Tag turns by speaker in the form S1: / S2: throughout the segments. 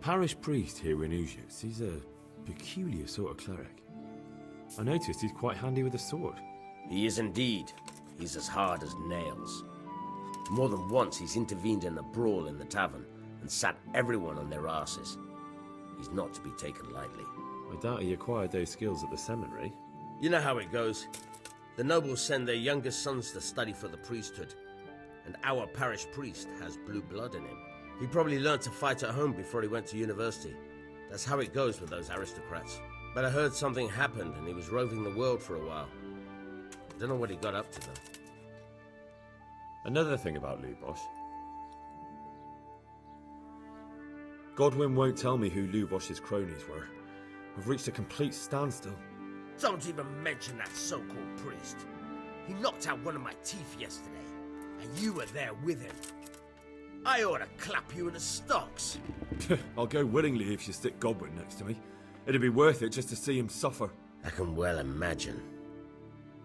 S1: parish priest here in Ujis, he's a peculiar sort of cleric. I noticed he's quite handy with a sword.
S2: He is indeed. He's as hard as nails. More than once he's intervened in a brawl in the tavern and sat everyone on their asses. He's not to be taken lightly.
S1: I doubt he acquired those skills at the seminary.
S2: You know how it goes. The nobles send their youngest sons to study for the priesthood, and our parish priest has blue blood in him. He probably learned to fight at home before he went to university. That's how it goes with those aristocrats. But I heard something happened and he was roving the world for a while. I don't know what he got up to though.
S1: Another thing about Lubosh. Godwin won't tell me who Lubosh's cronies were. I've reached a complete standstill.
S2: Don't even mention that so-called priest. He knocked out one of my teeth yesterday, and you were there with him. I ought to clap you in the stocks.
S1: I'll go willingly if you stick Godwin next to me. It'd be worth it just to see him suffer.
S2: I can well imagine.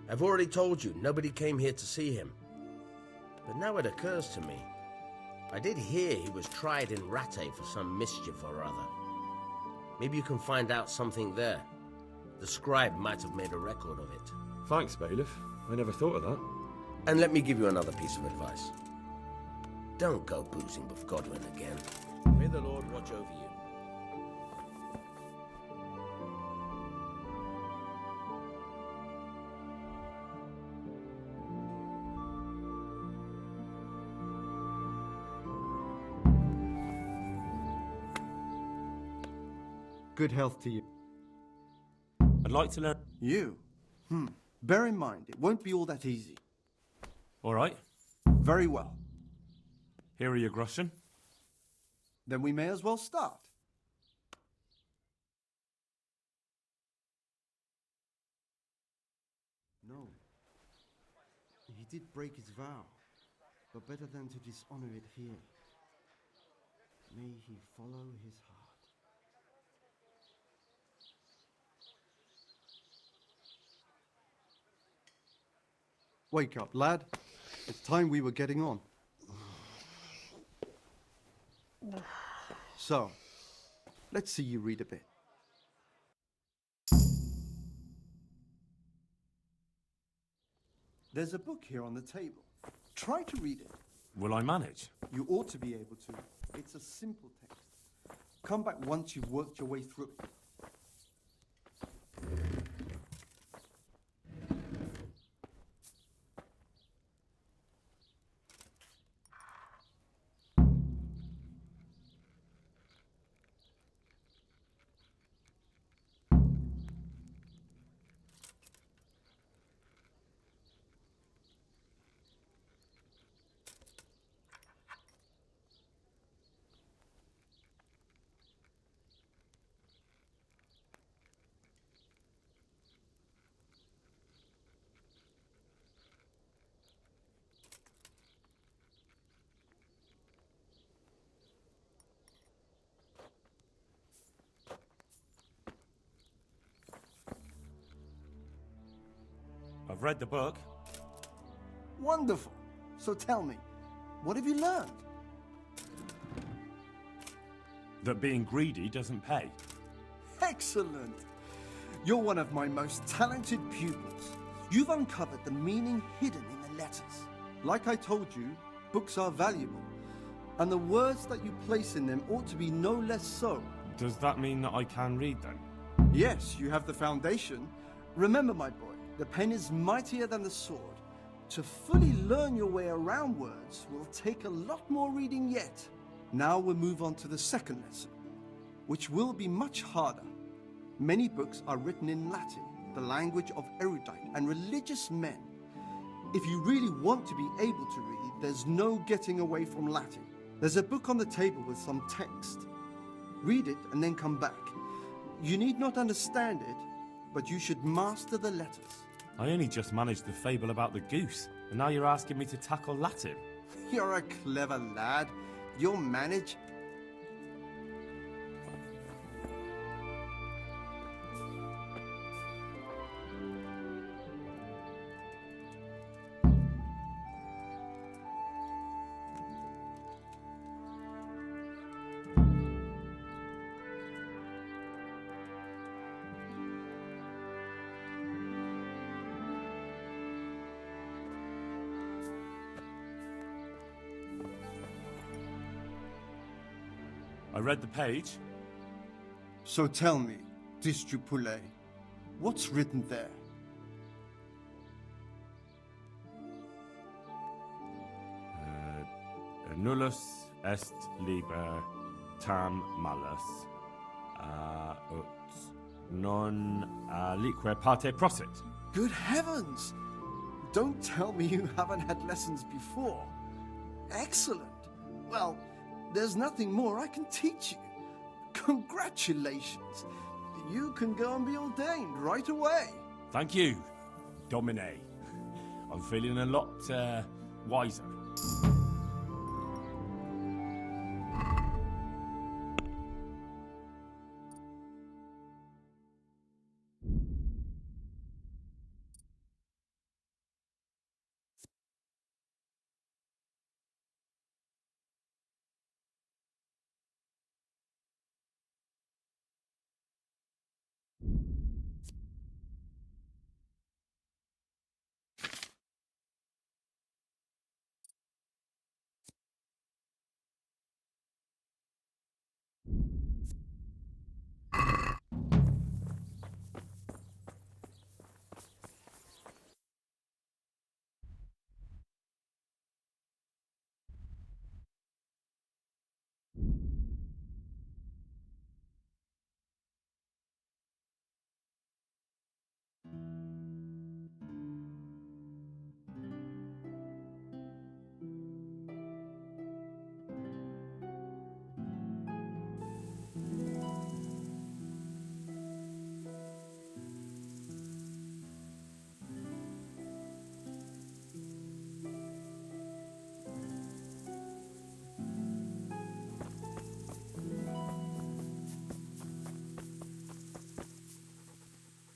S2: I've already told you, nobody came here to see him. But now it occurs to me. I did hear he was tried in Rattay for some mischief or other. Maybe you can find out something there. The scribe might have made a record of it.
S1: Thanks, Bailiff. I never thought of that.
S2: And let me give you another piece of advice. Don't go boozing with Godwin again. May the Lord watch over you.
S3: Good health to you.
S4: I'd like to learn...
S3: You? Bear in mind, it won't be all that easy.
S4: All right.
S3: Very well.
S4: Here are your groschen.
S3: Then we may as well start. No. He did break his vow, but better than to dishonor it here. May he follow his heart. Wake up, lad. It's time we were getting on. So, let's see you read a bit. There's a book here on the table. Try to read it.
S4: Will I manage?
S3: You ought to be able to. It's a simple text. Come back once you've worked your way through it.
S4: I've read the book.
S3: Wonderful. So tell me, what have you learned?
S4: That being greedy doesn't pay.
S3: Excellent. You're one of my most talented pupils. You've uncovered the meaning hidden in the letters. Like I told you, books are valuable, and the words that you place in them ought to be no less so.
S4: Does that mean that I can read then?
S3: Yes, you have the foundation. Remember, my boy, the pen is mightier than the sword. To fully learn your way around words will take a lot more reading yet. Now we'll move on to the second lesson, which will be much harder. Many books are written in Latin, the language of erudite and religious men. If you really want to be able to read, there's no getting away from Latin. There's a book on the table with some text. Read it and then come back. You need not understand it, but you should master the letters.
S4: I only just managed the fable about the goose, and now you're asking me to tackle Latin.
S3: You're a clever lad. You'll manage.
S4: I read the page.
S3: So tell me, Disjupule, what's written there?
S4: Nullus est liber tam malus, ut non alique parte prosit.
S3: Good heavens! Don't tell me you haven't had lessons before. Excellent. Well, there's nothing more I can teach you. Congratulations. You can go and be ordained right away.
S4: Thank you, Domine. I'm feeling a lot wiser.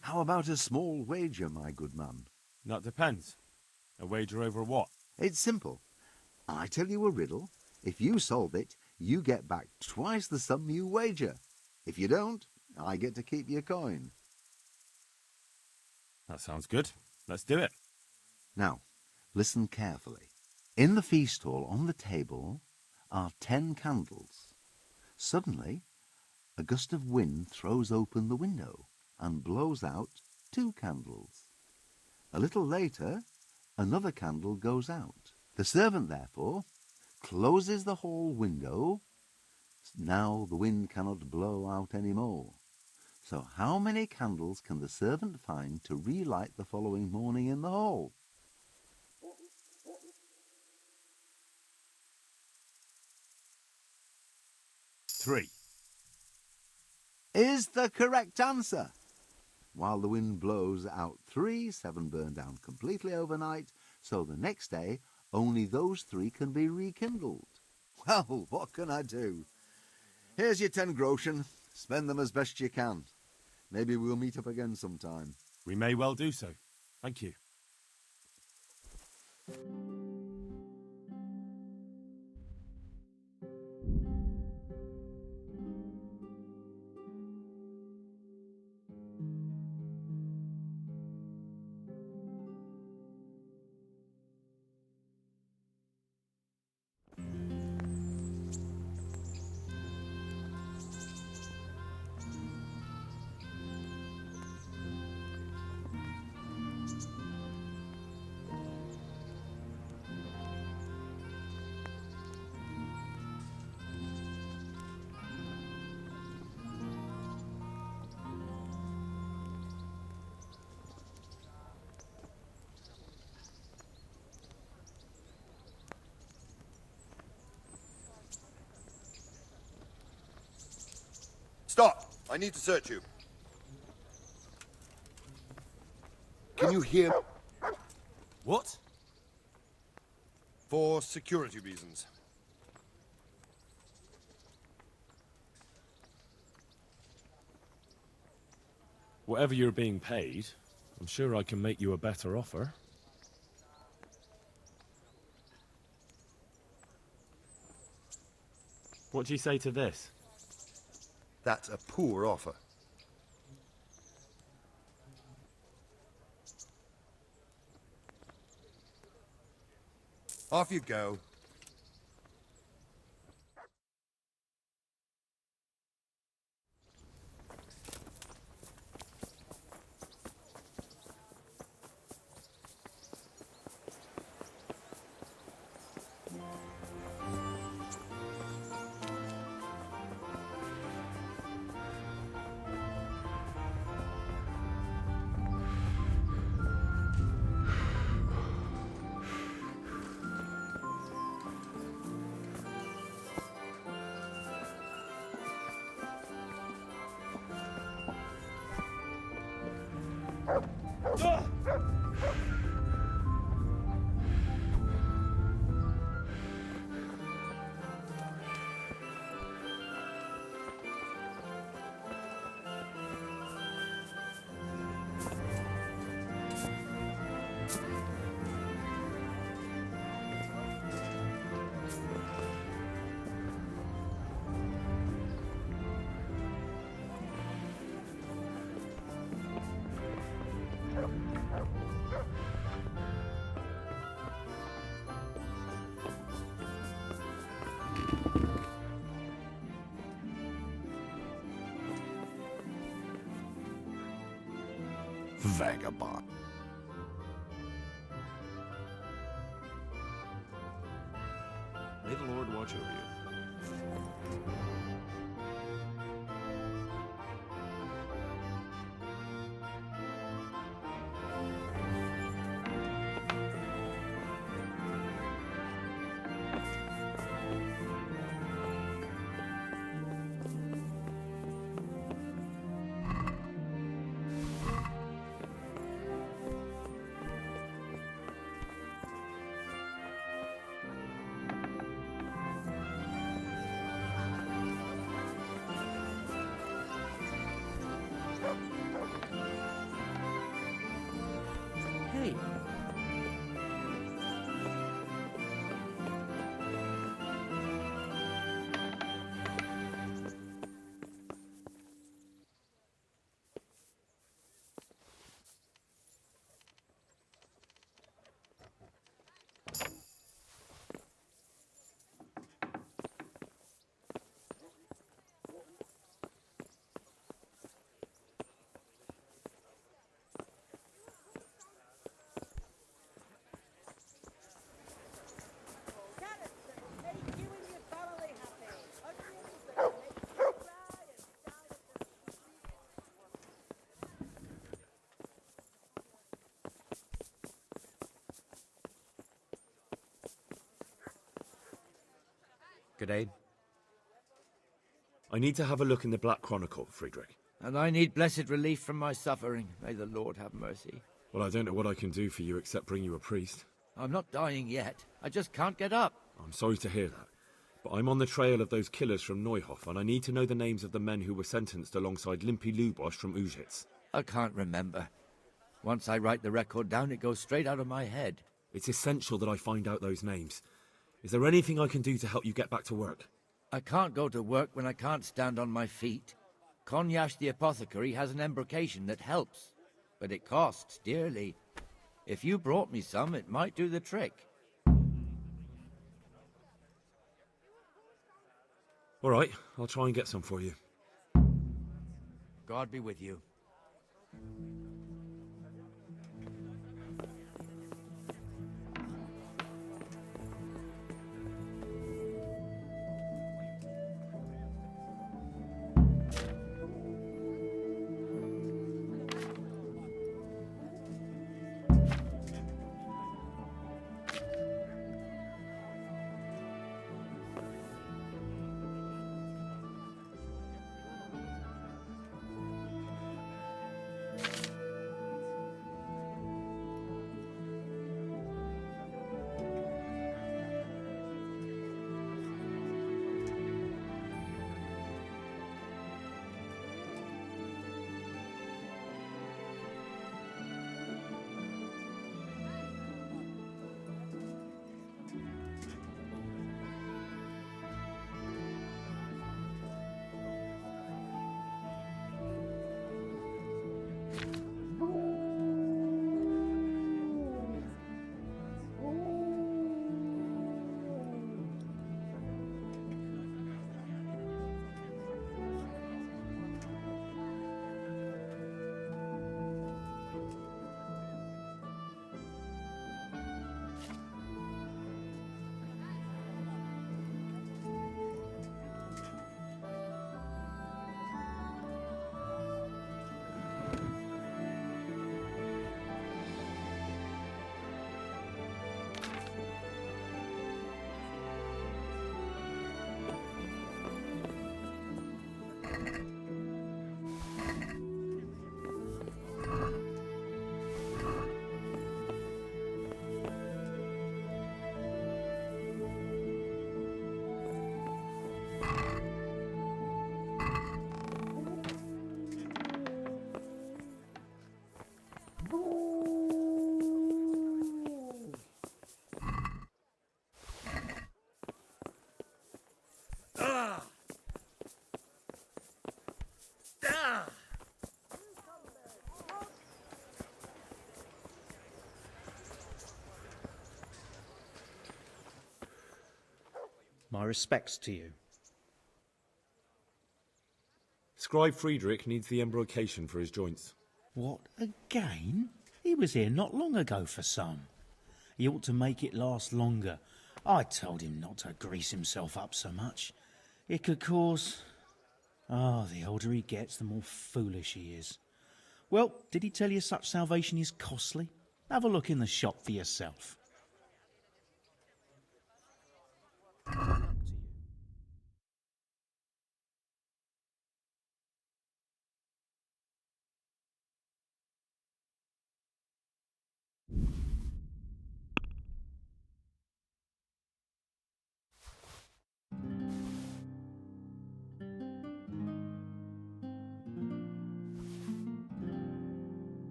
S5: How about a small wager, my good man?
S4: That depends. A wager over what?
S5: It's simple. I tell you a riddle. If you solve it, you get back twice the sum you wager. If you don't, I get to keep your coin.
S4: That sounds good. Let's do it.
S5: Now, listen carefully. In the feast hall on the table are 10 candles. Suddenly, a gust of wind throws open the window and blows out 2 candles. A little later, another candle goes out. The servant, therefore, closes the hall window. Now the wind cannot blow out any more. So how many candles can the servant find to relight the following morning in the hall?
S4: 3.
S5: Is the correct answer. While the wind blows out 3, 7 burn down completely overnight, so the next day only those 3 can be rekindled. Well, what can I do? Here's your 10 groschen. Spend them as best you can. Maybe we'll meet up again sometime.
S4: We may well do so. Thank you.
S6: Stop! I need to search you. Can you hear?
S4: What?
S6: For security reasons.
S1: Whatever you're being paid, I'm sure I can make you a better offer. What do you say to this?
S6: That's a poor offer. Off you go.
S4: Vagabond.
S1: May the Lord watch over you.
S7: Hey,
S8: G'day.
S1: I need to have a look in the Black Chronicle, Friedrich.
S7: and I need blessed relief from my suffering. May the Lord have mercy.
S1: Well, I don't know what I can do for you except bring you a priest.
S7: I'm not dying yet. I just can't get up.
S1: I'm sorry to hear that. But I'm on the trail of those killers from Neuhof, and I need to know the names of the men who were sentenced alongside Limpy Lubosch from Ujitz.
S7: I can't remember. Once I write the record down, it goes straight out of my head.
S1: It's essential that I find out those names. Is there anything I can do to help you get back to work?
S7: I can't go to work when I can't stand on my feet. Konyash the apothecary has an embrocation that helps, but it costs dearly. If you brought me some, it might do the trick.
S1: All right, I'll try and get some for you.
S7: God be with you.
S8: My respects to you.
S1: Scribe Friedrich needs the embrocation for his joints.
S8: What, again? He was here not long ago for some. He ought to make it last longer. I told him not to grease himself up so much. It could cause... the older he gets, the more foolish he is. Well, did he tell you such salvation is costly? Have a look in the shop for yourself.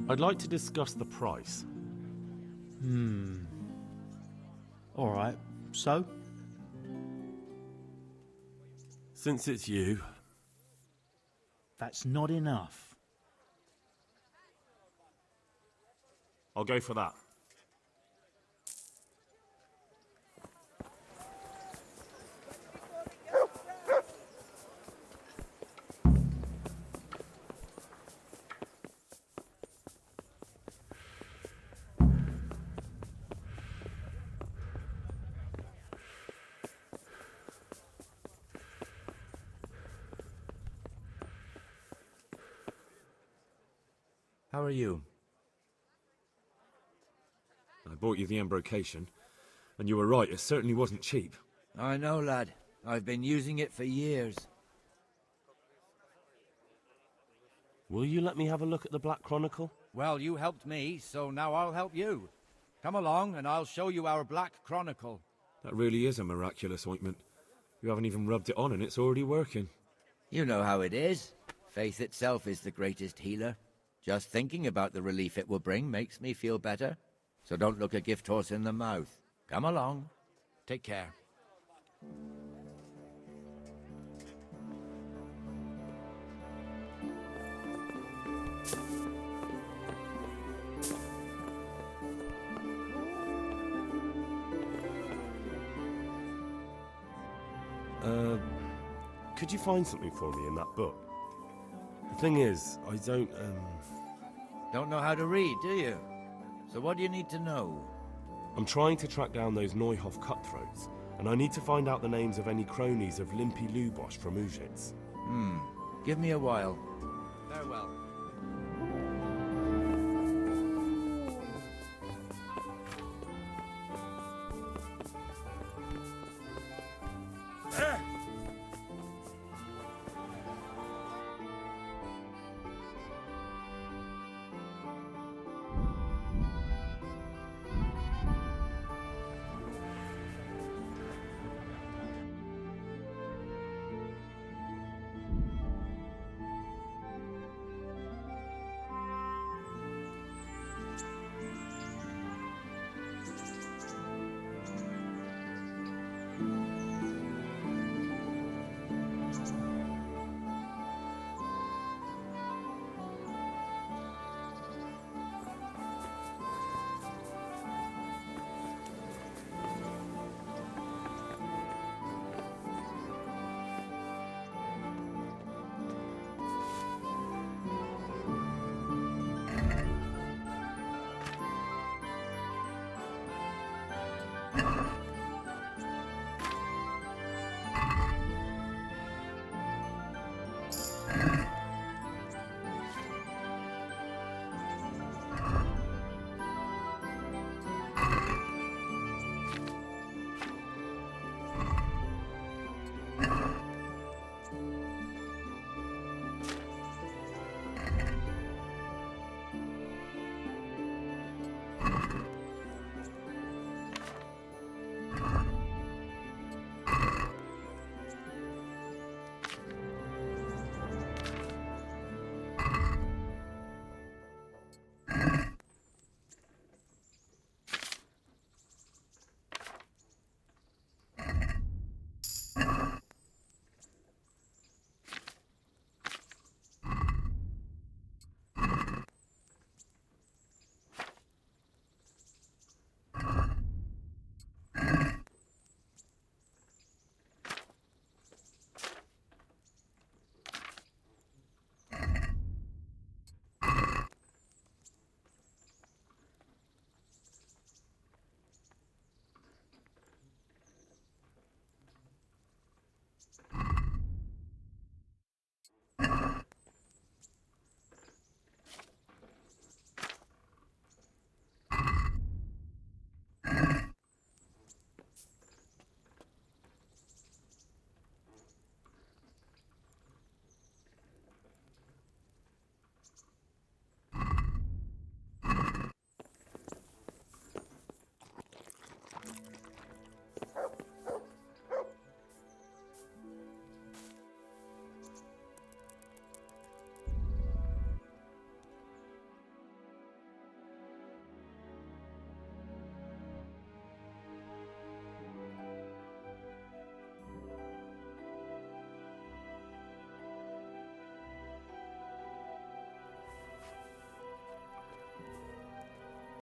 S4: I'd like to discuss the price.
S8: All right, so?
S4: Since it's you,
S8: That's not enough.
S4: I'll go for that.
S7: How are you?
S1: I bought you the embrocation, and you were right, it certainly wasn't cheap.
S7: I know, lad. I've been using it for years.
S4: Will you let me have a look at the Black Chronicle?
S7: Well, you helped me, so now I'll help you. Come along, and I'll show you our Black Chronicle.
S1: That really is a miraculous ointment. You haven't even rubbed it on and it's already working.
S7: You know how it is. Faith itself is the greatest healer. Just thinking about the relief it will bring makes me feel better. So don't look a gift horse in the mouth. Come along. Take care.
S4: Could you find something for me in that book? The thing is, I don't,
S7: Don't know how to read, do you? So what do you need to know?
S4: I'm trying to track down those Neuhoff cutthroats, and I need to find out the names of any cronies of Limpy Lubosch from Ujitz.
S7: Give me a while. Farewell.